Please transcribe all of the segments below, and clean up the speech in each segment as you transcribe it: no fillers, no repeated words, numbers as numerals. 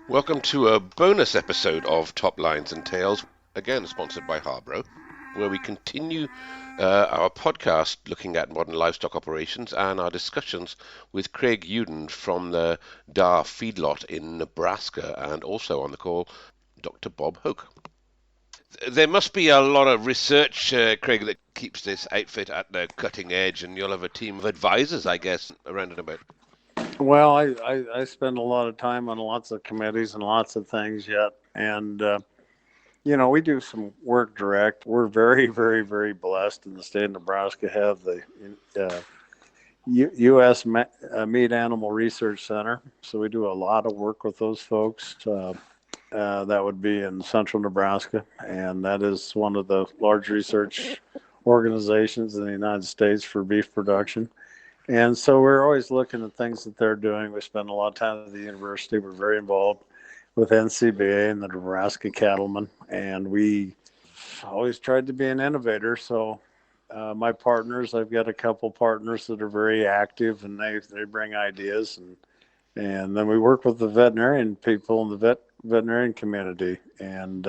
Welcome to a bonus episode of Top Lines and Tails, again sponsored by Harbro, where we continue our podcast looking at modern livestock operations and our discussions with Craig Uden from the Darr feedlot in Nebraska, and also on the call, Dr. Bob Hoke. There must be a lot of research, Craig, that keeps this outfit at the cutting edge, and you'll have a team of advisors, I guess, around and about. Well, I spend a lot of time on lots of committees and lots of things yet. And, we do some work direct. We're very, very, very blessed in the state of Nebraska have the U.S. Meat Animal Research Center. So we do a lot of work with those folks. That would be in central Nebraska. And that is one of the large research organizations in the United States for beef production. And so we're always looking at things that they're doing. We spend a lot of time at the university. We're very involved with NCBA and the Nebraska cattlemen. And we always tried to be an innovator. So my partners, I've got a couple partners that are very active, and they bring ideas. And then we work with the veterinarian people in the veterinarian community. And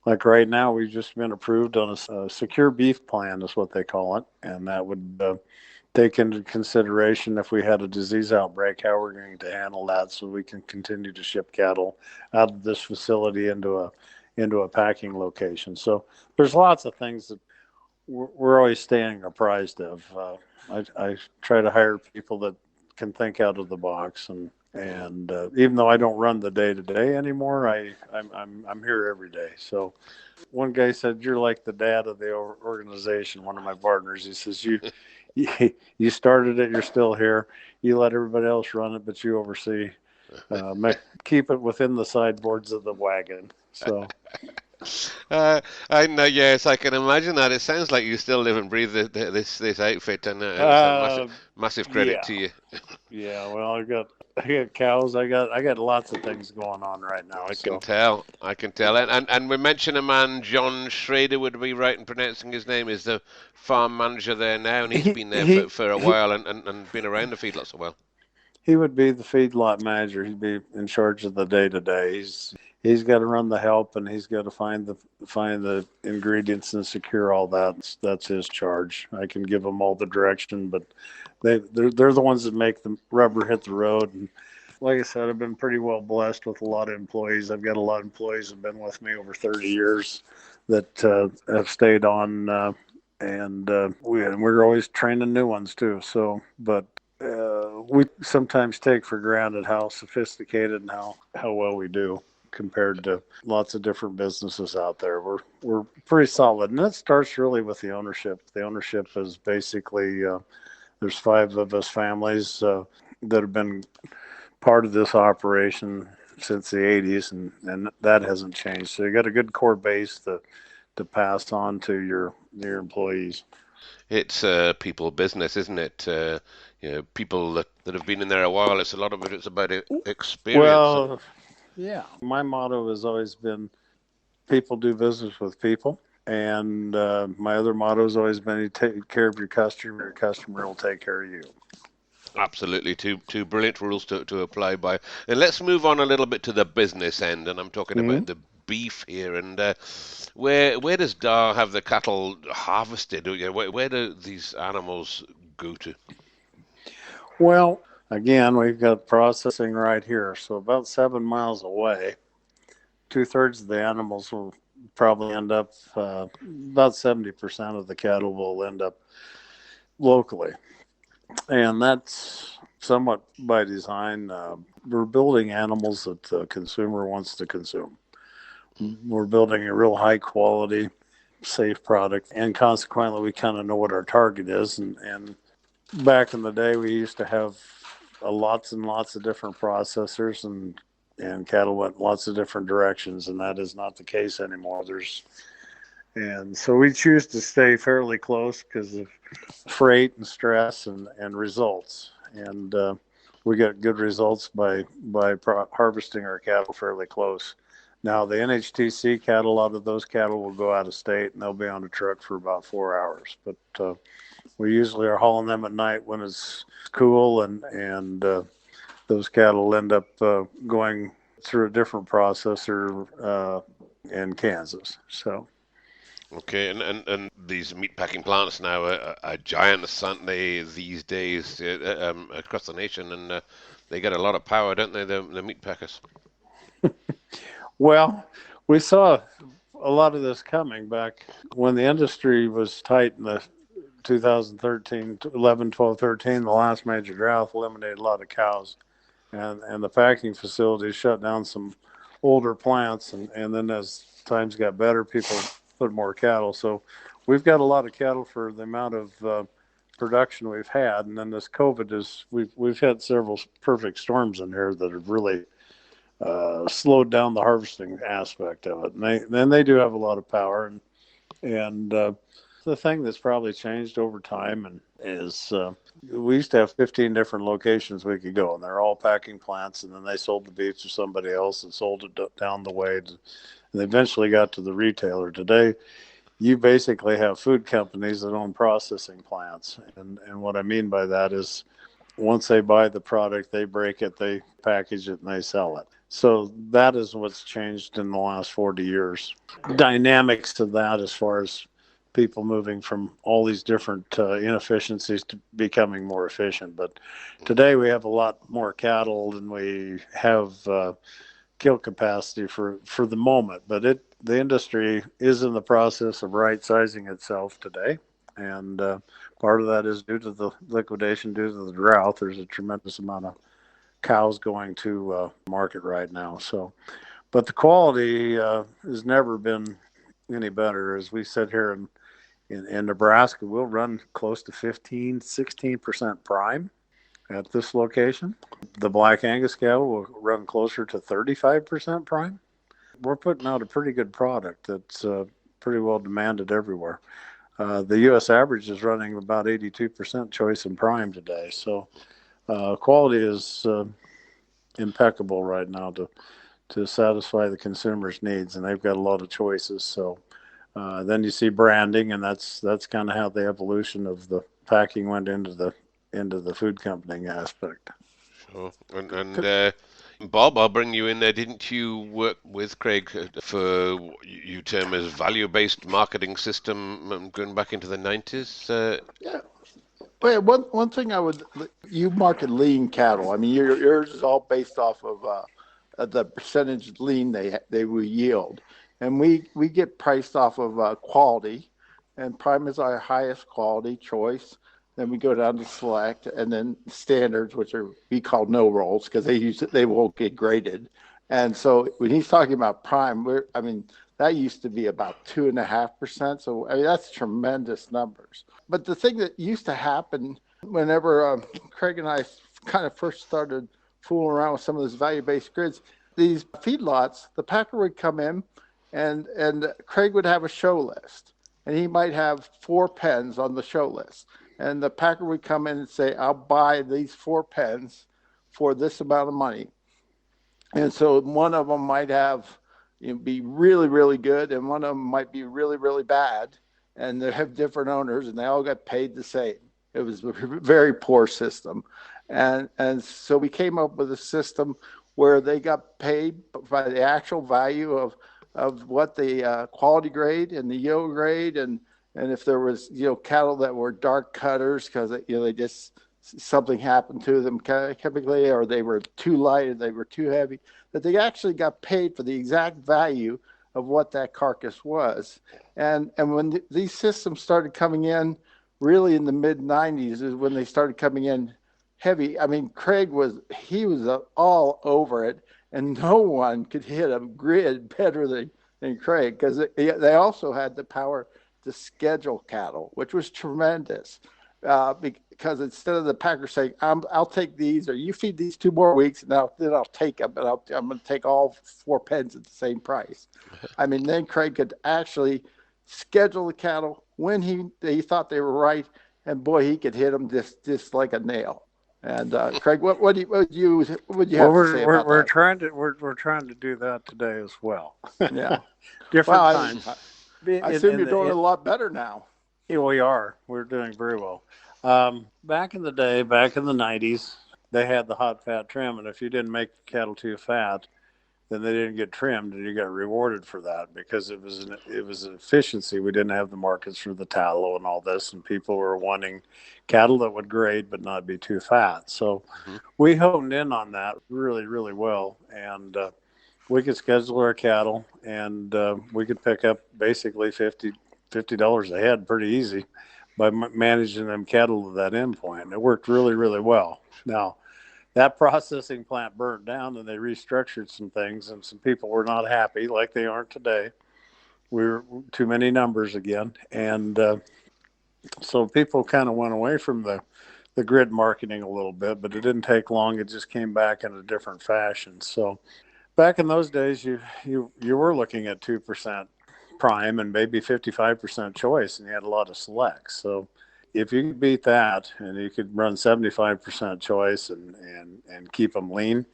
like right now, we've just been approved on a secure beef plan is what they call it. And that would take into consideration if we had a disease outbreak, how we're going to handle that so we can continue to ship cattle out of this facility into a packing location. So there's lots of things that we're always staying apprised of. I try to hire people that can think out of the box, and even though I don't run the day to day anymore, I'm here every day. So one guy said, "You're like the dad of the organization." One of my partners, he says, You started it. You're still here. You let everybody else run it, but you oversee. Keep it within the sideboards of the wagon. So, I know, yes, I can imagine that. It sounds like you still live and breathe this outfit, and it's a uh, massive credit yeah, to you. yeah. Well, I got cows. I got lots of things going on right now. I can So tell. I can tell. And we mentioned a man, John Schrader, would be right in pronouncing his name, is the farm manager there now, and he's he been there he for a he while and been around the feedlots a while. he would be the feedlot manager. He'd be in charge of the day to day. He's got to run the help, and he's got to find the ingredients and secure all that. That's his charge. I can give them all the direction, but they're the ones that make the rubber hit the road. And like I said, I've been pretty well blessed with a lot of employees. I've got a lot of employees that have been with me over 30 years that have stayed on, we're always training new ones too. So, but we sometimes take for granted how sophisticated and how well we do compared to lots of different businesses out there. We're pretty solid, and that starts really with the ownership. The ownership is basically there's 5 of us families that have been part of this operation since the 80s, and that hasn't changed. So you got a good core base to pass on to your employees. It's people business, isn't it? People that have been in there a while. It's a lot of it. It's about experience. Well, yeah. My motto has always been people do business with people. And my other motto has always been you take care of your customer will take care of you. Absolutely, two brilliant rules to apply by. And let's move on a little bit to the business end, and I'm talking Mm-hmm. about the beef here. And where does Dar have the cattle harvested? Where do these animals go to? Well, again, we've got processing right here. So about 7 miles away, 2/3 of the animals will probably end up, about 70% of the cattle will end up locally. And that's somewhat by design. We're building animals that the consumer wants to consume. We're building a real high quality, safe product. And consequently, we kind of know what our target is. And back in the day, we used to have lots and lots of different processors, and cattle went lots of different directions, and that is not the case anymore. And so we choose to stay fairly close because of freight and stress and results. And we got good results by harvesting our cattle fairly close. Now the NHTC cattle, a lot of those cattle will go out of state and they'll be on a truck for about 4 hours. But we usually are hauling them at night when it's cool, and those cattle end up going through a different processor in Kansas. So. Okay, and these meatpacking plants now are giant, aren't they, these days across the nation, and they get a lot of power, don't they, the meat packers? Well, we saw a lot of this coming back when the industry was tight in the 2013, 11, 12, 13. The last major drought eliminated a lot of cows, and the packing facilities shut down some older plants. And then as times got better, people put more cattle. So we've got a lot of cattle for the amount of production we've had. And then this COVID we've had several perfect storms in here that have really slowed down the harvesting aspect of it. And they do have a lot of power. And the thing that's probably changed over time and is we used to have 15 different locations we could go, and they're all packing plants. And then they sold the beef to somebody else and sold it down the way. And they eventually got to the retailer. Today, you basically have food companies that own processing plants. And what I mean by that is once they buy the product, they break it, they package it, and they sell it. So that is what's changed in the last 40 years. Dynamics of that as far as people moving from all these different inefficiencies to becoming more efficient. But today we have a lot more cattle than we have kill capacity for the moment. But the industry is in the process of right-sizing itself today. And part of that is due to the liquidation, due to the drought. There's a tremendous amount of cows going to market right now. So, but the quality has never been any better. As we sit here in Nebraska, we'll run close to 15, 16% prime at this location. The Black Angus cattle will run closer to 35% prime. We're putting out a pretty good product that's pretty well demanded everywhere. The U.S. average is running about 82% choice and prime today. So quality is impeccable right now to satisfy the consumer's needs, and they've got a lot of choices. So then you see branding, and that's kind of how the evolution of the packing went into the food company aspect. Sure. And Bob, I'll bring you in there. Didn't you work with Craig for what you term as value-based marketing system going back into the 90s? Yeah. Well, one thing you market lean cattle. I mean, yours is all based off of the percentage lean they will yield, and we get priced off of quality, and prime is our highest quality choice. Then we go down to select, and then standards, which we call no rolls because they won't get graded. And so when he's talking about prime, that used to be about 2.5%. So that's tremendous numbers. But the thing that used to happen whenever Craig and I kind of first started fooling around with some of those value-based grids, these feedlots, the packer would come in, and Craig would have a show list, and he might have 4 pens on the show list. And the packer would come in and say, I'll buy these 4 pens for this amount of money. And so one of them might be really, really good, and one of them might be really, really bad. And they have different owners, and they all got paid the same. It was a very poor system. And so we came up with a system where they got paid by the actual value of what the quality grade and the yield grade, and if there was cattle that were dark cutters because they just something happened to them chemically, or they were too light or they were too heavy, that they actually got paid for the exact value of what that carcass was. And when these systems started coming in, really in the mid 90s is when they started coming in heavy. I mean, Craig was all over it, and no one could hit a grid better than Craig, because they also had the power to schedule cattle, which was tremendous. Because instead of the packer saying, I'll take these, or you feed these 2 more weeks, and then I'll take them, and I'm going to take all 4 pens at the same price. I mean, then Craig could actually schedule the cattle when he thought they were right, and boy, he could hit them just like a nail. And Craig, what would you have to say about that? We're trying to do that today as well. Yeah, Different times. I assume you're doing it a lot better now. Yeah, we are. We're doing very well. Back in the day, back in the 90s, they had the hot fat trim, and if you didn't make the cattle too fat, then they didn't get trimmed, and you got rewarded for that because it was an efficiency. We didn't have the markets for the tallow and all this, and people were wanting cattle that would grade but not be too fat. So we honed in on that really, really well, and we could schedule our cattle, and we could pick up basically $50 a head pretty easy by managing them cattle to that endpoint. It worked really, really well. Now, that processing plant burnt down, and they restructured some things, and some people were not happy, like they aren't today. We were too many numbers again, and so people kind of went away from the grid marketing a little bit, but it didn't take long. It just came back in a different fashion. So back in those days, you were looking at 2% prime and maybe 55% choice, and you had a lot of selects. So if you could beat that and you could run 75% choice and keep them lean,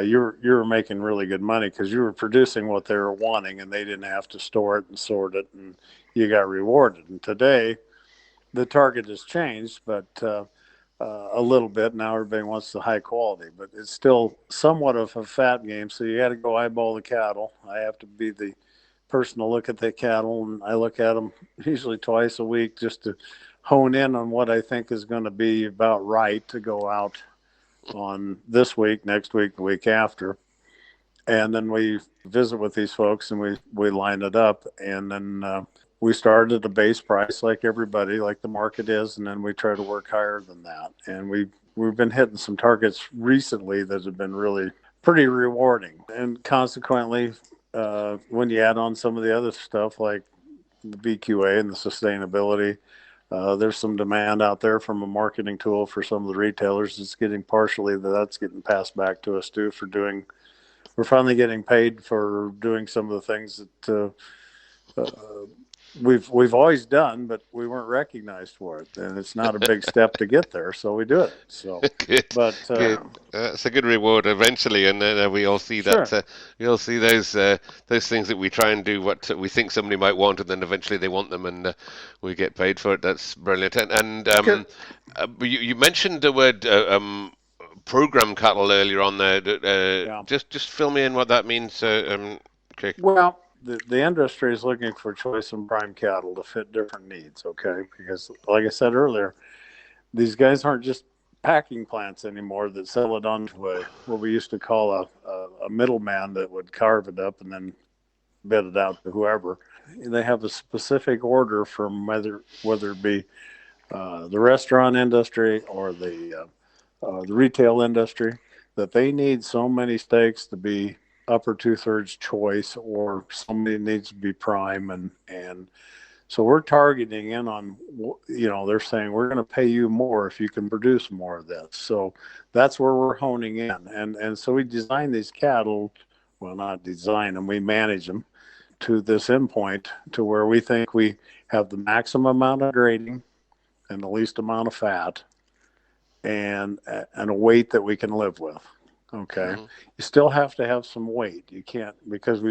you were making really good money because you were producing what they were wanting, and they didn't have to store it and sort it, and you got rewarded. And today, the target has changed, but a little bit. Now everybody wants the high quality, but it's still somewhat of a fat game. So you got to go eyeball the cattle. I have to be the person to look at the cattle, and I look at them usually twice a week just to hone in on what I think is going to be about right to go out on this week, next week, the week after. And then we visit with these folks, and we line it up, and then we start at a base price like everybody, like the market is, and then we try to work higher than that. And we've been hitting some targets recently that have been really pretty rewarding. And consequently, when you add on some of the other stuff like the BQA and the sustainability, there's some demand out there from a marketing tool for some of the retailers. It's getting that's getting passed back to us too we're finally getting paid for doing some of the things that we've always done, but we weren't recognized for it, and it's not a big step to get there, so we do it. So, good, but good. That's a good reward eventually, and we all see sure. that. We all see those things that we try and do what we think somebody might want, and then eventually they want them, and we get paid for it. That's brilliant. And you mentioned the word program cattle earlier on there. Yeah. Just fill me in what that means. Okay. Well, the industry is looking for choice and prime cattle to fit different needs, okay? Because, like I said earlier, these guys aren't just packing plants anymore that sell it onto what we used to call a middleman that would carve it up and then bid it out to whoever. They have a specific order from whether it be the restaurant industry or the retail industry, that they need so many steaks to be upper 2/3 choice, or somebody needs to be prime, and so we're targeting in on, they're saying we're going to pay you more if you can produce more of this. So that's where we're honing in, and so we design these cattle, well, not design them, we manage them to this endpoint to where we think we have the maximum amount of grading and the least amount of fat and a weight that we can live with. Okay. Mm-hmm. You still have to have some weight. You can't, because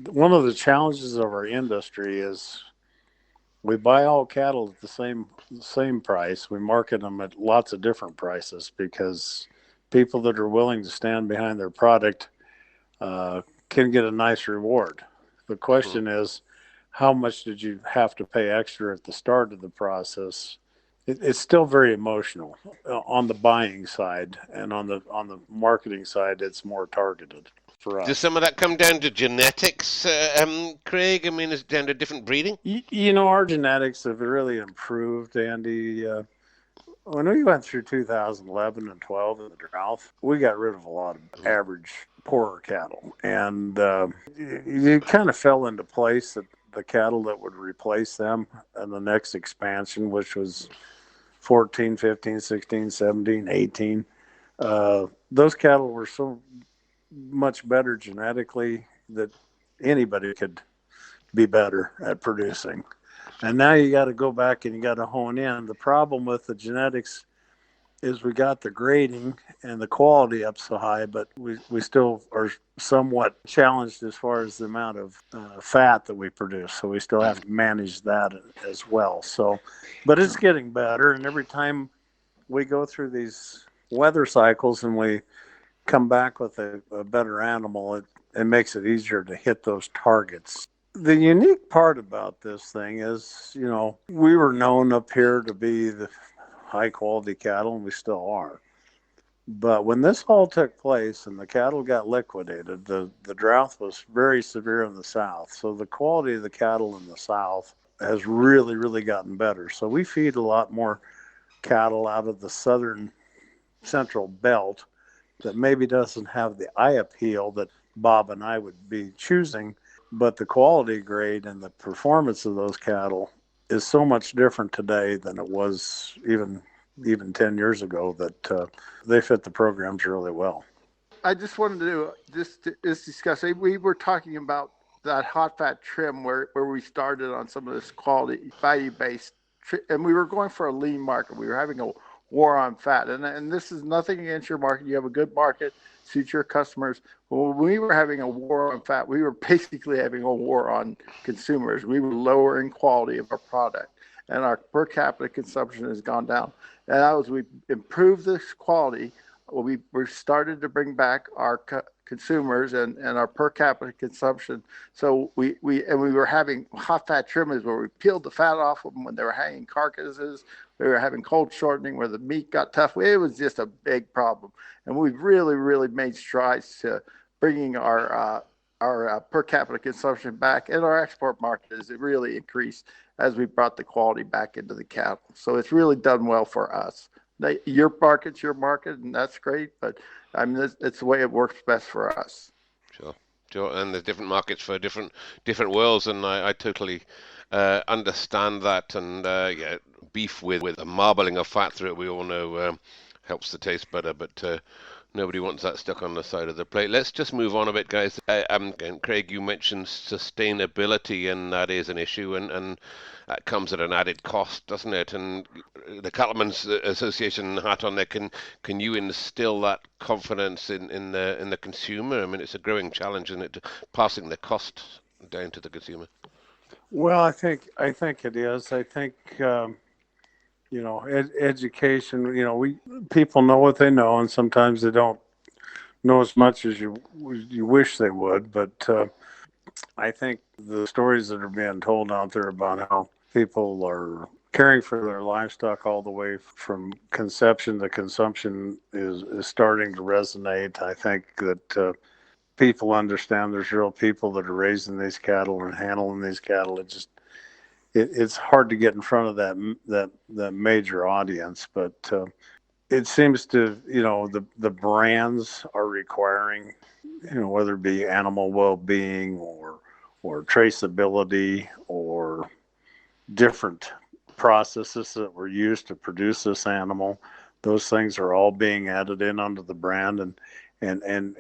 one of the challenges of our industry is we buy all cattle at the same price. We market them at lots of different prices because people that are willing to stand behind their product can get a nice reward. The question is, how much did you have to pay extra at the start of the process? It's still very emotional on the buying side, and on the marketing side, it's more targeted for us. Does some of that come down to genetics, Craig? I mean, is it down to different breeding? Our genetics have really improved, Andy. When we went through 2011 and 12 in the drought, we got rid of a lot of average, poorer cattle, and you kind of fell into place that the cattle that would replace them in the next expansion, which was 14, 15, 16, 17, 18. Those cattle were so much better genetically that anybody could be better at producing. And now you got to go back and you got to hone in. The problem with the genetics is we got the grading and the quality up so high, but we still are somewhat challenged as far as the amount of fat that we produce. So we still have to manage that as well. So, but it's getting better. And every time we go through these weather cycles and we come back with a better animal, it makes it easier to hit those targets. The unique part about this thing is, we were known up here to be the high quality cattle, and we still are. But when this all took place and the cattle got liquidated, the drought was very severe in the south. So the quality of the cattle in the south has really, really gotten better. So we feed a lot more cattle out of the southern central belt that maybe doesn't have the eye appeal that Bob and I would be choosing, but the quality grade and the performance of those cattle is so much different today than it was even 10 years ago that they fit the programs really well. I just wanted to just discuss. We were talking about that hot fat trim where we started on some of this quality value based, and we were going for a lean market. We were having a war on fat, and this is nothing against your market. You have a good market, suits your customers. Well, when we were having a war on fat, we were basically having a war on consumers. We were lowering quality of our product, and our per capita consumption has gone down. And as we improved this quality, we started to bring back our consumers and our per capita consumption. So we were having hot fat trimmers where we peeled the fat off of them when they were hanging carcasses. We were having cold shortening where the meat got tough. It was just a big problem, and we've really, really made strides to bringing our per capita consumption back, and our export market has really increased as we brought the quality back into the cattle. So it's really done well for us. Your market's your market, and that's great, but I mean, it's the way it works best for us. Sure, and there's different markets for different worlds, and I totally understand that. And yeah, beef with a marbling of fat through it, we all know helps the taste better, but nobody wants that stuck on the side of the plate. Let's just move on a bit, guys. Craig, you mentioned sustainability, and that is an issue, and that comes at an added cost, doesn't it? And the Cattlemen's Association hat on there, can you instill that confidence in the consumer? I mean, it's a growing challenge, isn't it, passing the cost down to the consumer? Well, I think it is. I think education. People know what they know, and sometimes they don't know as much as you wish they would. But I think the stories that are being told out there about how people are caring for their livestock all the way from conception to consumption is starting to resonate. I think that people understand there's real people that are raising these cattle and handling these cattle. It's hard to get in front of that major audience, but it seems to, the brands are requiring, whether it be animal well-being or traceability or different processes that were used to produce this animal. Those things are all being added in under the brand, and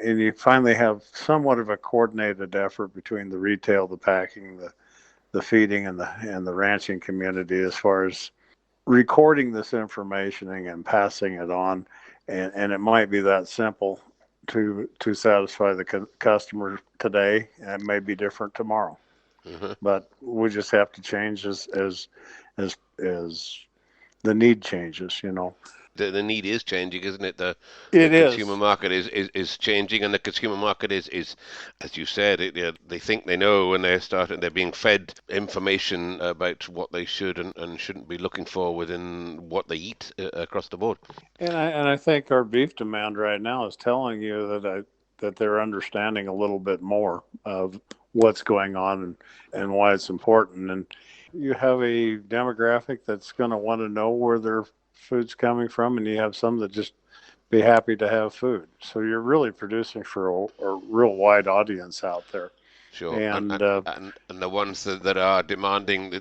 you finally have somewhat of a coordinated effort between the retail, the packing, the feeding, and the ranching community as far as recording this information and passing it on. And it might be that simple to satisfy the customer today, and it may be different tomorrow. Mm-hmm. But we just have to change as the need changes, The need is changing, isn't it? The consumer market is changing, and the consumer market is as you said, they think they know when they're being fed information about what they should and shouldn't be looking for within what they eat across the board. And I think our beef demand right now is telling you that they're understanding a little bit more of what's going on and why it's important. And you have a demographic that's going to want to know where their food's coming from, and you have some that just be happy to have food. So you're really producing for a real wide audience out there. Sure, and the ones that are demanding the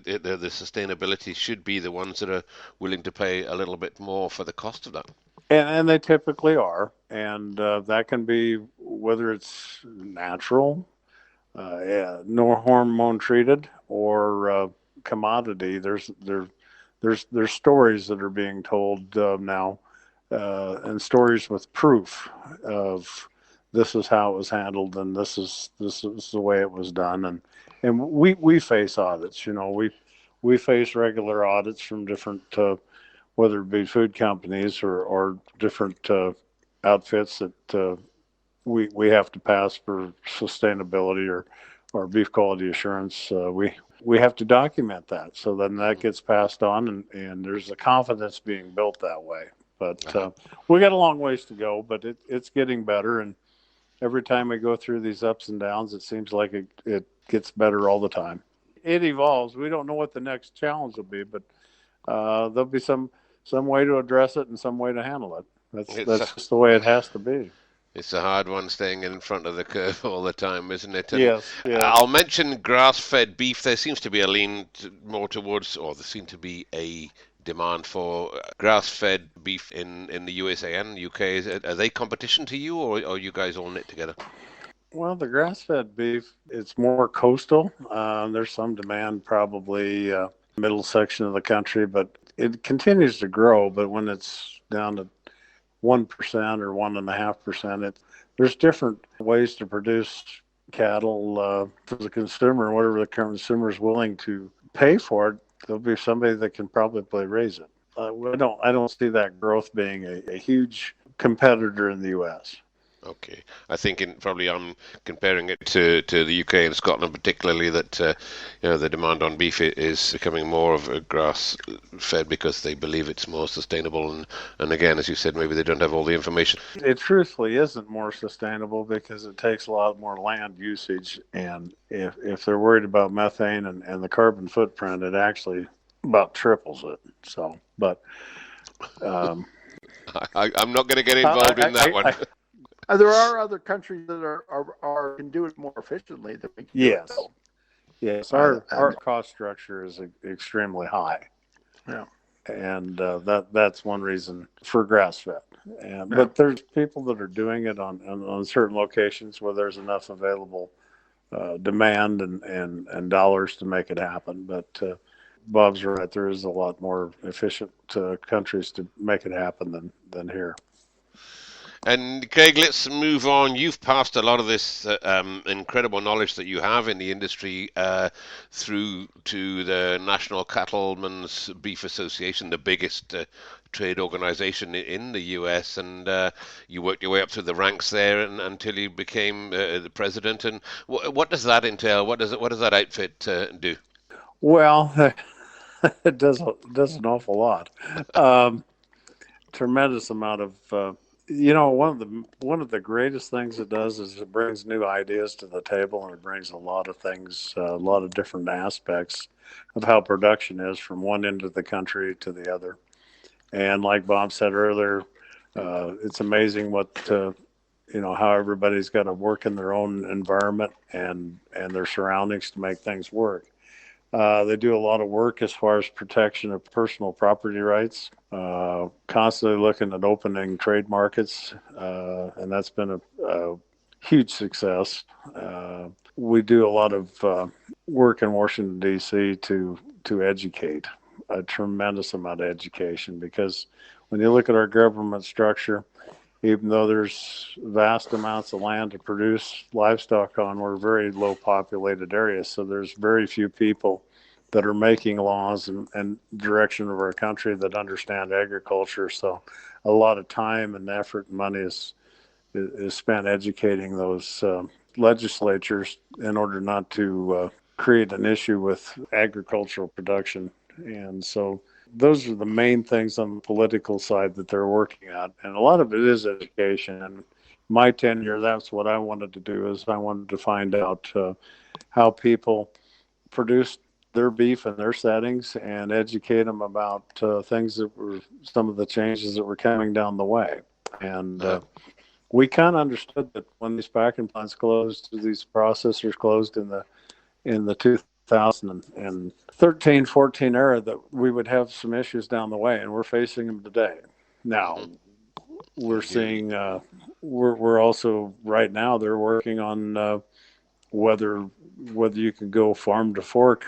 sustainability should be the ones that are willing to pay a little bit more for the cost of that. And they typically are, and that can be whether it's natural, no hormone treated, or commodity. There's stories that are being told now, and stories with proof of this is how it was handled, and this is the way it was done, and we face audits. We face regular audits from different, whether it be food companies or different outfits that we have to pass for sustainability or beef quality assurance. We have to document that. So then that gets passed on, and there's a confidence being built that way. But we got a long ways to go, but it's getting better. And every time we go through these ups and downs, it seems like it gets better all the time. It evolves. We don't know what the next challenge will be, but there'll be some way to address it and some way to handle it. That's just the way it has to be. It's a hard one staying in front of the curve all the time, isn't it? And Yes, yes. I'll mention grass-fed beef. There seems to be a lean more towards, or there seems to be a demand for grass-fed beef in the USA and UK. Are they competition to you, or are you guys all knit together? Well, the grass-fed beef, it's more coastal. There's some demand probably middle section of the country, but it continues to grow. But when it's down to 1% or 1.5%, there's different ways to produce cattle for the consumer. Whatever the consumer is willing to pay for it, there'll be somebody that can probably raise it. I don't see that growth being a huge competitor in the U.S. Okay, I think probably I'm comparing it to the UK and Scotland particularly, that the demand on beef is becoming more of a grass fed because they believe it's more sustainable, and again, as you said, maybe they don't have all the information. It truthfully isn't more sustainable because it takes a lot more land usage, and if they're worried about methane and the carbon footprint, it actually about triples it. So, but I'm not going to get involved in that one. There are other countries that can do it more efficiently than we can do it. Yes. Our cost structure is extremely high. Yeah, and that's one reason for grass fed. But there's people that are doing it on certain locations where there's enough available demand and dollars to make it happen. But Bob's right. There is a lot more efficient countries to make it happen than here. And Craig, let's move on. You've passed a lot of this incredible knowledge that you have in the industry through to the National Cattlemen's Beef Association, the biggest trade organization in the US, and you worked your way up through the ranks there until you became the president. And what does that entail? What does that outfit do? Well, it does an awful lot. Tremendous amount of. One of the greatest things it does is it brings new ideas to the table, and it brings a lot of things, a lot of different aspects of how production is from one end of the country to the other. And like Bob said earlier, it's amazing what how everybody's got to work in their own environment and their surroundings to make things work. They do a lot of work as far as protection of personal property rights, constantly looking at opening trade markets, and that's been a huge success. We do a lot of work in Washington, D.C. to educate, a tremendous amount of education, because when you look at our government structure, even though there's vast amounts of land to produce livestock on, we're a very low populated area. So there's very few people that are making laws and direction of our country that understand agriculture. So a lot of time and effort and money is spent educating those legislatures in order not to create an issue with agricultural production. And so those are the main things on the political side that they're working at. And a lot of it is education. And my tenure, that's what I wanted to do, is I wanted to find out how people produce their beef in their settings and educate them about things that were some of the changes that were coming down the way. And we kind of understood that when these packing plants closed, these processors closed in the 2013, 14 era, that we would have some issues down the way, and we're facing them today. Now, we're seeing, we're also right now, they're working on whether you can go farm to fork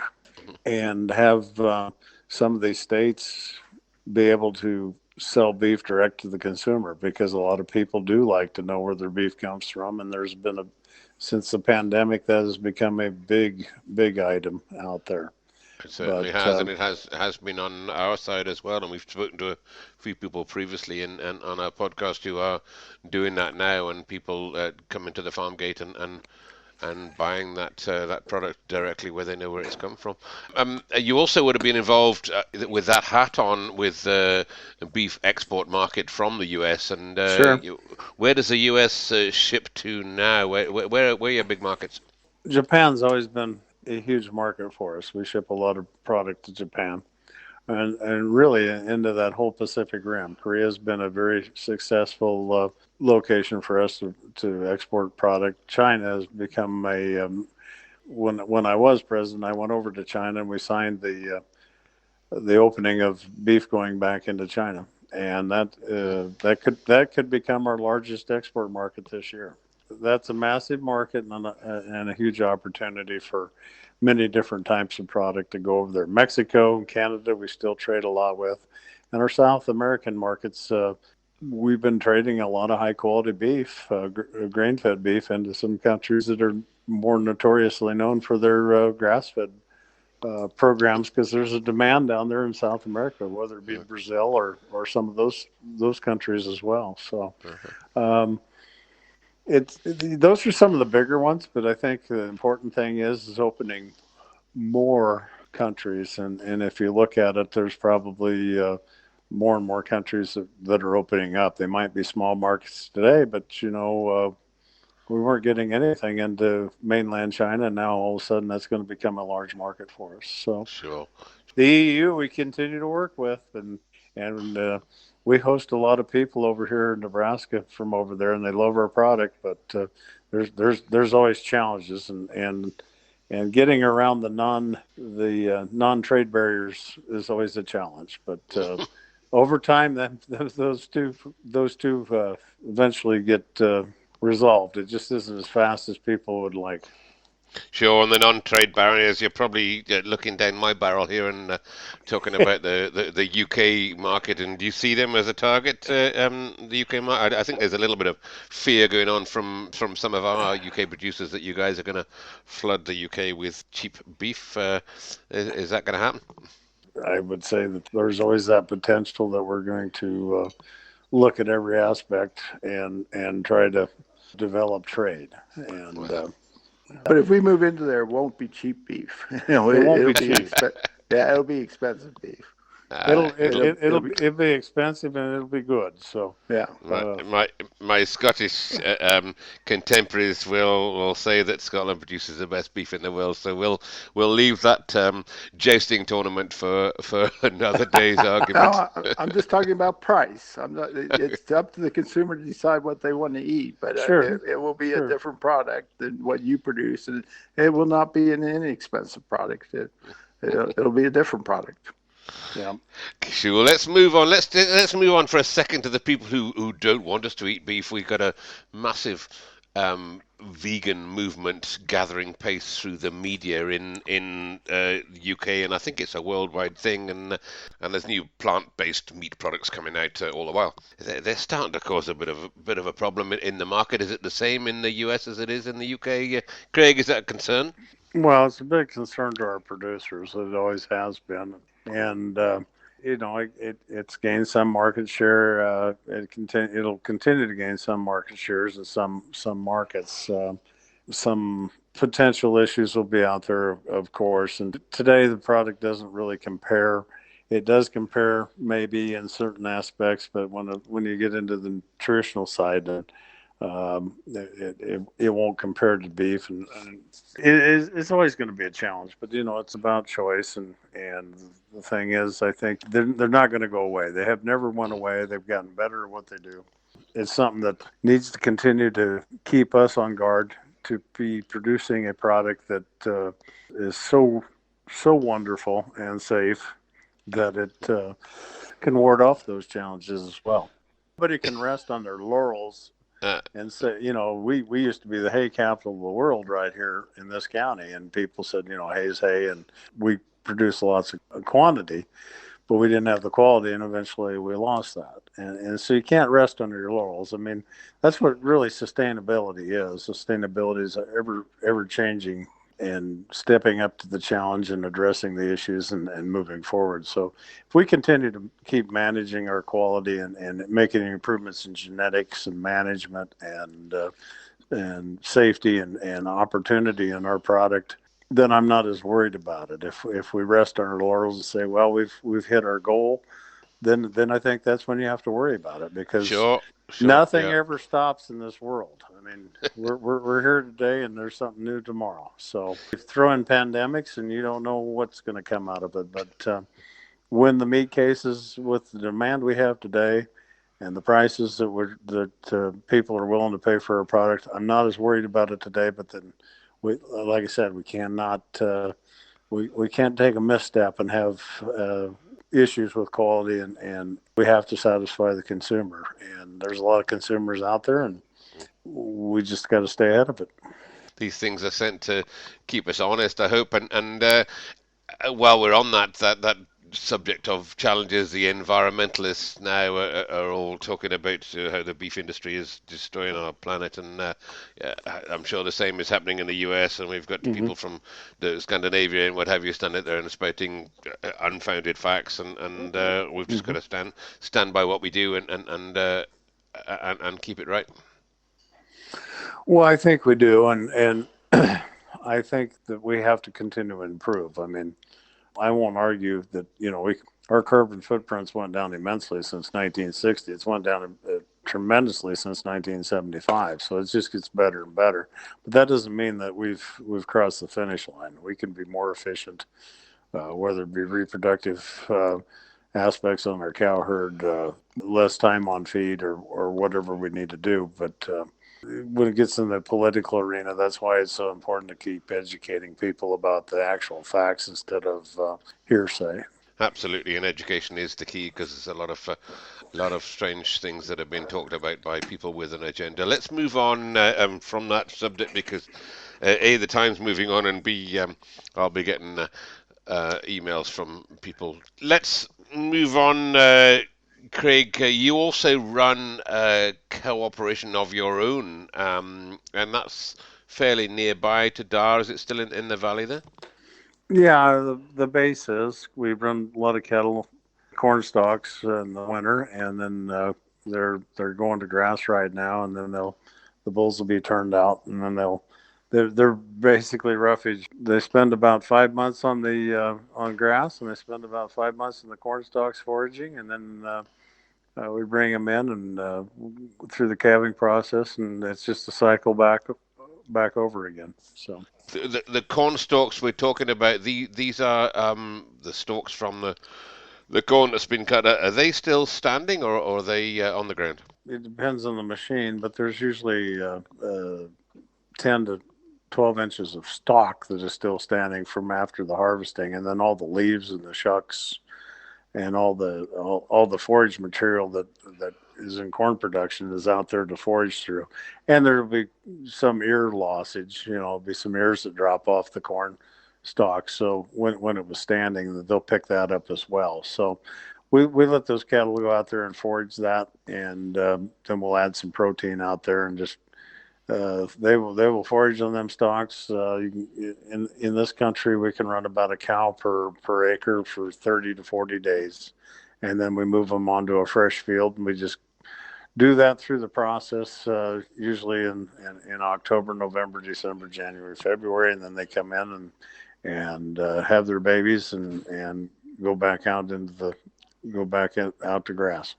and have some of these states be able to sell beef direct to the consumer, because a lot of people do like to know where their beef comes from. And there's been since the pandemic, that has become a big item out there. It certainly has, and it has been on our side as well. And we've spoken to a few people previously and on our podcast who are doing that now, and people coming to the farm gate and buying that product directly where they know where it's come from. You also would have been involved with that hat on with the beef export market from the US, and Sure. where does the US ship to now? Where are your big markets? Japan's always been a huge market for us. We ship a lot of product to Japan and really into that whole Pacific Rim. Korea's been a very successful location for us to export product. China has become a when I was president, I went over to China and we signed the opening of beef going back into China, and that could become our largest export market this year. That's a massive market and a huge opportunity for many different types of product to go over there. Mexico and Canada, we still trade a lot with. And our South American markets, we've been trading a lot of high quality beef, grain fed beef, into some countries that are more notoriously known for their grass fed programs, because there's a demand down there in South America, whether it be Brazil or some of those countries as well. So, those are some of the bigger ones, but I think the important thing is opening more countries, and if you look at it, there's probably more and more countries that are opening up. They might be small markets today, but we weren't getting anything into mainland China. Now all of a sudden that's going to become a large market for us. So Sure. the EU we continue to work with, and we host a lot of people over here in Nebraska from over there, and they love our product. But there's always challenges, and getting around the non-trade barriers is always a challenge. But over time, those two eventually get resolved. It just isn't as fast as people would like. Sure, on the non-trade barriers, you're probably looking down my barrel here and talking about the UK market. And do you see them as a target, the UK market? I think there's a little bit of fear going on from some of our UK producers that you guys are going to flood the UK with cheap beef. Is that going to happen? I would say that there's always that potential that we're going to look at every aspect and try to develop trade. And but if we move into there, it won't be cheap beef. It won't be cheap. It'll be expensive beef. It'll be expensive, and it'll be good. So yeah, my Scottish contemporaries will say that Scotland produces the best beef in the world. So we'll leave that jousting tournament for another day's argument. No, I'm just talking about price. It's up to the consumer to decide what they want to eat, but it will be a different product than what you produce, and it will not be an inexpensive product. It'll be a different product. Yeah. Sure. Let's move on. Let's move on for a second to the people who don't want us to eat beef. We've got a massive vegan movement gathering pace through the media in the UK, and I think it's a worldwide thing. And there's new plant-based meat products coming out all the while. They're starting to cause a bit of a problem in the market. Is it the same in the US as it is in the UK? Craig, is that a concern? Well, it's a big concern to our producers. It always has been. And it's gained some market share. It'll continue to gain some market shares in some markets. Some potential issues will be out there, of course. And today the product doesn't really compare. It does compare maybe in certain aspects, but when you get into the nutritional side, it won't compare to beef, and it's always going to be a challenge. But it's about choice, and the thing is, I think they're not going to go away. They have never went away. They've gotten better at what they do. It's something that needs to continue to keep us on guard to be producing a product that is so wonderful and safe that it can ward off those challenges as well. Nobody can rest on their laurels and say, we used to be the hay capital of the world right here in this county, and people said, hay's hay, and we produce lots of quantity, but we didn't have the quality, and eventually we lost that. And so you can't rest under your laurels. I mean, that's what really sustainability is. Sustainability is ever changing and stepping up to the challenge and addressing the issues and moving forward. So if we continue to keep managing our quality and making improvements in genetics and management and safety and opportunity in our product, then I'm not as worried about it. If we rest on our laurels and say, well, we've hit our goal, then I think that's when you have to worry about it, because Sure, nothing yeah. ever stops in this world. I mean, we're here today, and there's something new tomorrow. So you throw in pandemics, and you don't know what's going to come out of it. But when the meat cases, with the demand we have today, and the prices that people are willing to pay for our product, I'm not as worried about it today. But then, like I said, we cannot we can't take a misstep and have issues with quality, and we have to satisfy the consumer. And there's a lot of consumers out there, and we just got to stay ahead of it. These things are sent to keep us honest, I hope. And while we're on that subject of challenges, the environmentalists now are all talking about how the beef industry is destroying our planet, and I'm sure the same is happening in the US. And we've got people from the Scandinavia and what have you standing there and spouting unfounded facts, and we've just got to stand by what we do and keep it right. Well, I think we do, and I think that we have to continue to improve. I mean, I won't argue that our carbon footprints went down immensely since 1960. It's went down tremendously since 1975. So it just gets better and better. But that doesn't mean that we've crossed the finish line. We can be more efficient, whether it be reproductive aspects on our cow herd, less time on feed, or whatever we need to do. But when it gets in the political arena, that's why it's so important to keep educating people about the actual facts instead of hearsay. Absolutely, and education is the key, because there's a lot of strange things that have been talked about by people with an agenda. Let's move on from that subject, because A, the time's moving on, and B, I'll be getting emails from people. Let's move on. Craig, you also run a cooperation of your own, and that's fairly nearby to Darr. Is it still in the valley there? Yeah, the base is we run a lot of cattle, corn stalks in the winter, and then they're going to grass right now, and then the bulls will be turned out, and then they're basically roughage. They spend about 5 months on the on grass, and they spend about 5 months in the corn stalks foraging, and then we bring them in and through the calving process, and it's just a cycle back over again. So. The corn stalks we're talking about, these are the stalks from the corn that's been cut. Are they still standing, or are they on the ground? It depends on the machine, but there's usually 10 to 12 inches of stalk that is still standing from after the harvesting, and then all the leaves and the shucks and all the forage material that is in corn production is out there to forage through. And there'll be some ear lossage, there'll be some ears that drop off the corn stalk. So when it was standing, they'll pick that up as well. So we let those cattle go out there and forage that, and then we'll add some protein out there, and just they will forage on them stalks. In this country, we can run about a cow per acre for 30 to 40 days, and then we move them onto a fresh field, and we just do that through the process, usually in October, November, December, January, February, and then they come in and have their babies and go back out out to grass.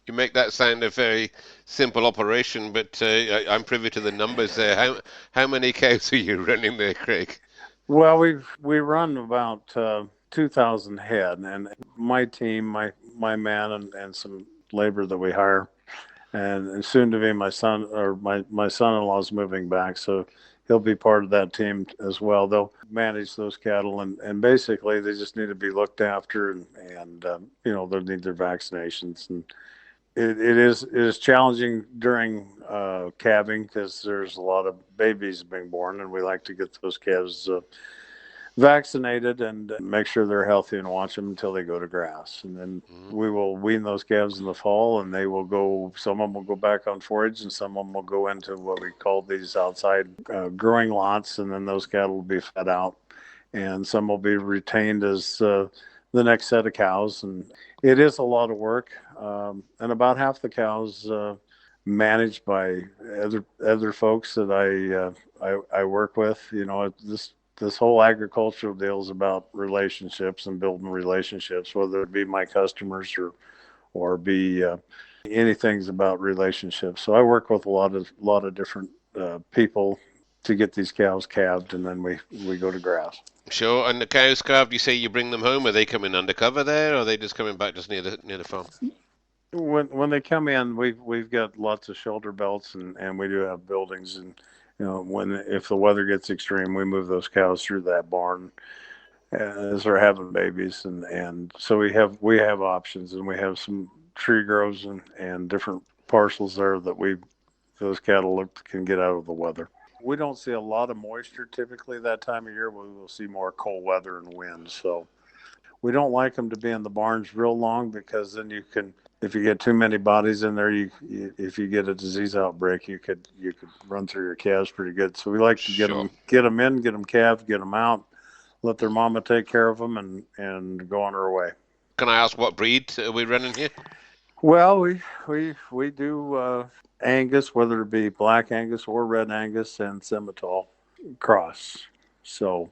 You make that sound a very simple operation, but I'm privy to the numbers there. How many cows are you running there, Craig? Well, we run about 2,000 head, and my team, my man, and some labor that we hire, and soon to be my son, or my son-in-law is moving back, so he'll be part of that team as well. They'll manage those cattle, and basically they just need to be looked after, and they'll need their vaccinations. And it is challenging during calving, because there's a lot of babies being born, and we like to get those calves vaccinated and make sure they're healthy and watch them until they go to grass. And then we will wean those calves in the fall, and they will go, some of them will go back on forage, and some of them will go into what we call these outside growing lots, and then those cattle will be fed out. And some will be retained as the next set of cows. And it is a lot of work. And about half the cows managed by other folks that I work with. You know, this whole agricultural deal is about relationships and building relationships, whether it be my customers or be anything's about relationships. So I work with a lot of different people to get these cows calved, and then we go to grass. Sure. And the cows calved, you say you bring them home. Are they coming undercover there, or are they just coming back just near the farm? When they come in, we've got lots of shoulder belts, and we do have buildings, and you know, if the weather gets extreme, we move those cows through that barn as they're having babies, and so we have options, and we have some tree groves and different parcels there that those cattle can get out of the weather. We don't see a lot of moisture typically that time of year. We will see more cold weather and wind, so we don't like them to be in the barns real long, because then if you get too many bodies in there, if you get a disease outbreak, you could run through your calves pretty good. So we like to get them in, get them calved, get them out, let their mama take care of them, and go on her way. Can I ask what breed are we running here? Well, we do Angus, whether it be black Angus or red Angus, and Simmental cross. So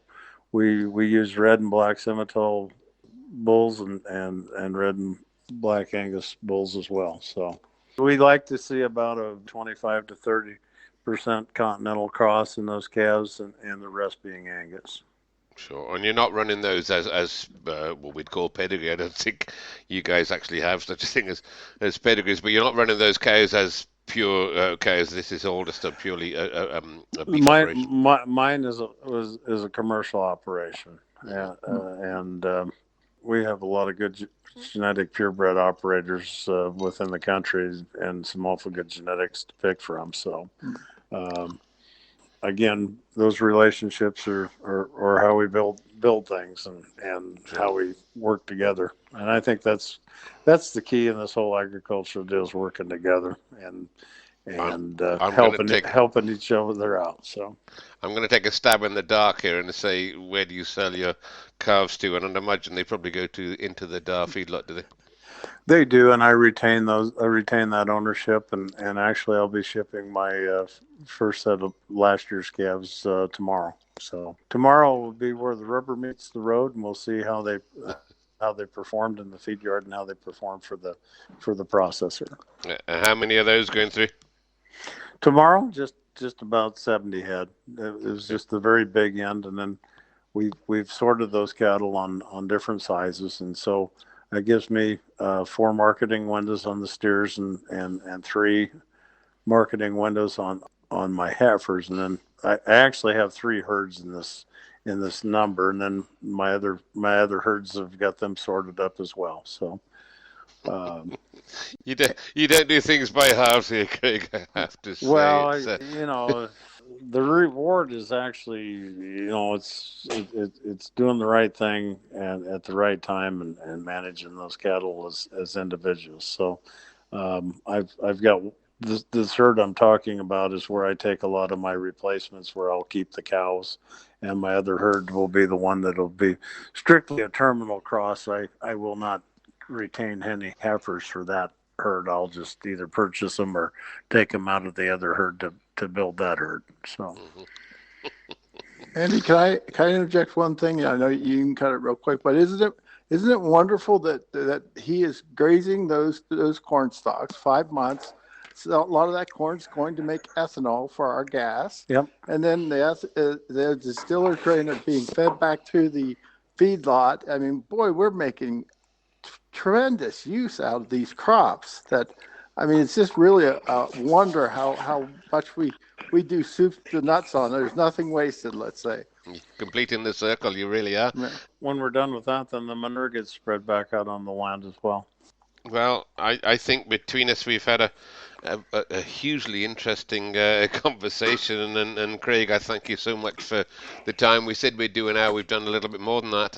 we use red and black Simmental bulls and red and black Angus bulls as well. So we like to see about a 25 to 30% continental cross in those calves, and the rest being Angus. Sure. And you're not running those as what we'd call pedigree. I don't think you guys actually have such a thing as pedigrees, but you're not running those cows as pure cows. This is all just a purely a beef operation. Mine is a commercial operation, and we have a lot of good genetic purebred operators within the country, and some awful good genetics to pick from. So, again, those relationships are how we build things, and how we work together. And I think that's the key in this whole agricultural deal, is working together and helping each other out. So I'm going to take a stab in the dark here and say, where do you sell your calves to? And I'd imagine they probably go into the Darr feedlot, do they? They do, and I retain that ownership, and actually I'll be shipping my first set of last year's calves tomorrow. So tomorrow will be where the rubber meets the road, and we'll see how they performed in the feed yard and how they performed for the processor. How many of those going through? Tomorrow, just about 70 head. It was just the very big end, and then we've sorted those cattle on different sizes, and so that gives me 4 marketing windows on the steers and 3 marketing windows on my heifers, and then I actually have 3 herds in this number, and then my other herds have got them sorted up as well. So. You don't do things by halves here, Craig, I have to say. Well, you know, the reward is actually, you know, it's doing the right thing and at the right time, and managing those cattle as individuals. So I've got this herd I'm talking about is where I take a lot of my replacements, where I'll keep the cows, and my other herd will be the one that'll be strictly a terminal cross. I will not retain any heifers for that herd. I'll just either purchase them or take them out of the other herd to build that herd. So, Andy, can I interject one thing? I know you can cut it real quick, but isn't it wonderful that he is grazing those corn stalks 5 months? So a lot of that corn is going to make ethanol for our gas. Yep. And then the distiller train are being fed back to the feedlot. I mean, boy, we're making tremendous use out of these crops. It's just really a wonder how much we do soup to nuts on. There's nothing wasted, let's say. Completing the circle, you really are. When we're done with that, then the manure gets spread back out on the land as well. Well, I think between us we've had a hugely interesting conversation, and Craig, I thank you so much for the time. We said we'd do an hour. We've done a little bit more than that.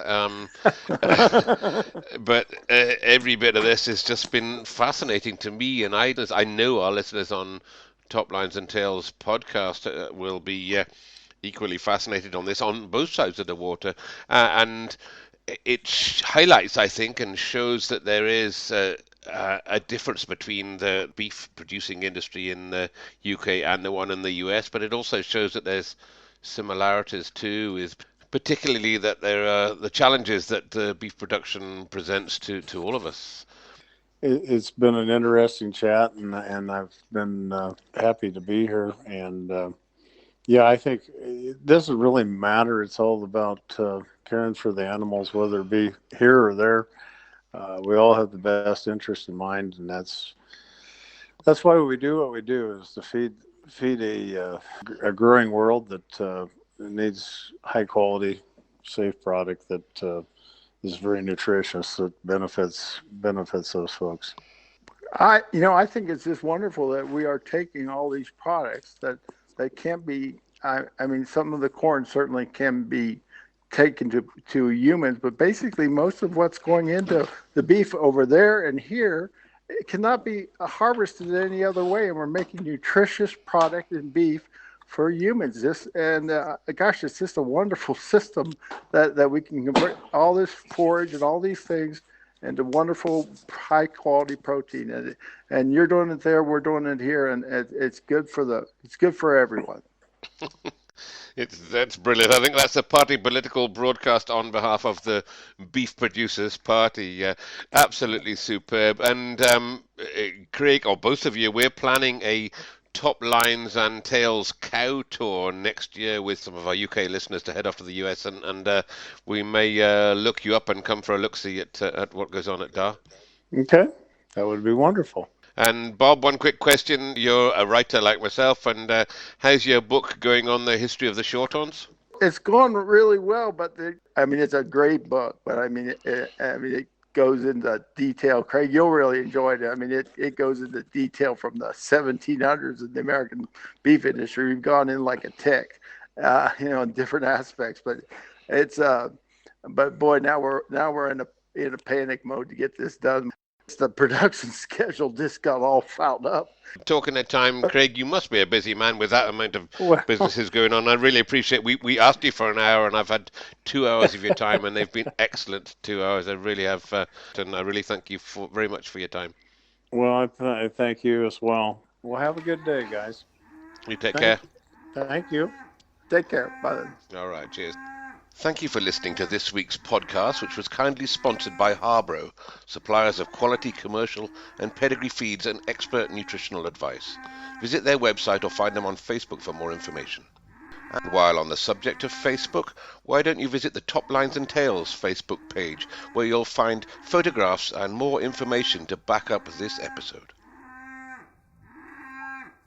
But every bit of this has just been fascinating to me, and I know our listeners on Top Lines and Tails podcast will be equally fascinated on this on both sides of the water, and it highlights, I think, and shows that there is a difference between the beef producing industry in the UK and the one in the US, but it also shows that there's similarities too, is particularly that there are the challenges that beef production presents to all of us. It's been an interesting chat, and I've been happy to be here. And yeah, I think it doesn't really matter. It's all about caring for the animals, whether it be here or there. We all have the best interest in mind, and that's why we do what we do, is to feed a growing world that needs high quality, safe product that is very nutritious, that benefits those folks. I think it's just wonderful that we are taking all these products that can't be. I mean, some of the corn certainly can be taken to humans, but basically most of what's going into the beef over there and here, it cannot be harvested any other way, and we're making nutritious product in beef for humans. Gosh, it's just a wonderful system that we can convert all this forage and all these things into wonderful high quality protein, and you're doing it there, we're doing it here, and it's good for everyone. That's brilliant. I think that's a party political broadcast on behalf of the Beef Producers Party. Absolutely superb. And Craig, or both of you, we're planning a Top Lines and Tails cow tour next year with some of our UK listeners to head off to the US, and we may look you up and come for a look-see at what goes on at Darr. Okay, that would be wonderful. And Bob, one quick question. You're a writer like myself, and how's your book going on the history of the Shorthorns? It's going really well, but it's a great book, but it goes into detail. Craig, you'll really enjoy it. I mean, it goes into detail from the 1700s in the American beef industry. We've gone in like a tick, in different aspects, but it's but boy, now we're in a panic mode to get this done. The production schedule just got all fouled up. Talking of time, Craig, you must be a busy man with that amount of businesses going on. I really appreciate we asked you for an hour, and I've had 2 hours of your time, and they've been excellent 2 hours. I really have, and I really thank you very much for your time. Well, I thank you as well. Well, have a good day, guys. You take care. Thank you. Take care. Bye. All right, cheers. Thank you for listening to this week's podcast, which was kindly sponsored by Harbro, suppliers of quality commercial and pedigree feeds and expert nutritional advice. Visit their website or find them on Facebook for more information. And while on the subject of Facebook, why don't you visit the Top Lines and Tails Facebook page, where you'll find photographs and more information to back up this episode.